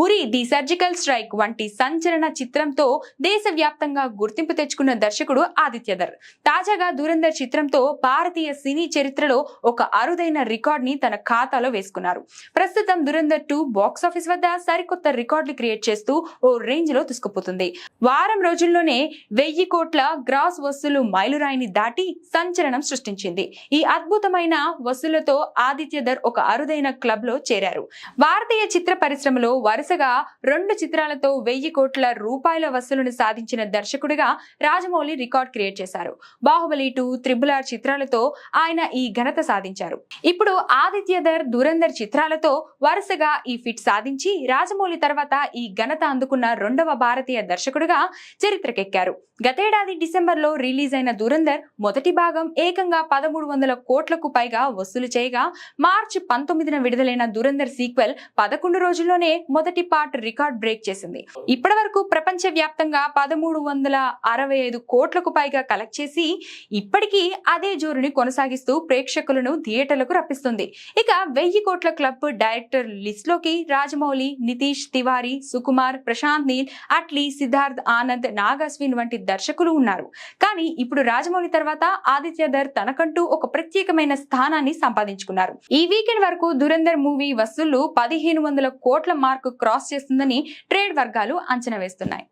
Uri the surgical strike వంటి సంచలన చిత్రంతో దేశవ్యాప్తంగా గుర్తింపు తెచ్చుకున్న దర్శకుడు ఆదిత్యధర్ తాజాగా ధురంధర్ చిత్రంతో భారతీయ సినీ చరిత్రలో ఒక అరుదైన రికార్డ్ ని తన ఖాతాలో వేసుకున్నారు. ప్రస్తుతం ధురంధర్ 2 బాక్సాఫీస్ వద్ద సరికొత్త రికార్డులు క్రియేట్ చేస్తూ ఓ రేంజ్ లో తీసుకుపోతుంది. వారం రోజుల్లోనే 1000 కోట్ల గ్రాస్ వసూలు మైలురాయిని దాటి సంచలనం సృష్టించింది. ఈ అద్భుతమైన వసూళ్లతో ఆదిత్యధర్ ఒక అరుదైన క్లబ్ లో చేరారు. భారతీయ చిత్ర పరిశ్రమలో వరుసగా 2 చిత్రాలతో 1000 కోట్ల రూపాయల వసూలును సాధించిన దర్శకుడిగా రాజమౌళి రికార్డ్ క్రియేట్ చేశారు. బాహుబలి 2, RRR చిత్రాలతో ఆయన ఈ ఘనత సాధించారు. ఇప్పుడు ఆదిత్యధర్ ధురంధర్ చిత్రాలతో వరుసగా ఈ ఫిట్ సాధించి రాజమౌళి తర్వాత ఈ ఘనత అందుకున్న 2వ భారతీయ దర్శకుడిగా చరిత్రకెక్కారు. గతేడాది డిసెంబర్ లో రిలీజ్ అయిన ధురంధర్ మొదటి భాగం ఏకంగా 1300 కోట్లకు పైగా వసూలు చేయగా, మార్చి 19న విడుదలైన ధురంధర్ సీక్వెల్ 11 రోజుల్లోనే మొదటి పార్ట్ రికార్డ్ బ్రేక్ చేసింది. ఇప్పటి వరకు ప్రపంచ వ్యాప్తంగా 1365 కోట్లకు పైగా కలెక్ట్ చేసి ఇప్పటికీ అదే జోరుని కొనసాగిస్తూ ప్రేక్షకులను థియేటర్లకు రప్పిస్తుంది. ఇక 1000 కోట్ల క్లబ్ డైరెక్టర్ లిస్ట్ లోకి రాజమౌళి, నితీష్ తివారీ, సుకుమార్, ప్రశాంత్ నీల్, అట్లీ, సిద్ధార్థ్ ఆనంద్, నాగ్ అశ్విన్ వంటి దర్శకులు ఉన్నారు. కానీ ఇప్పుడు రాజమౌళి తర్వాత ఆదిత్యధర్ తనకంటూ ఒక ప్రత్యేకమైన స్థానాన్ని సంపాదించుకున్నారు. ఈ వీకెండ్ వరకు ధురంధర్ మూవీ వసూళ్లు 1500 కోట్ల మార్కు క్రాస్ చేస్తుందని ట్రేడ్ వర్గాలు అంచనా వేస్తున్నాయి.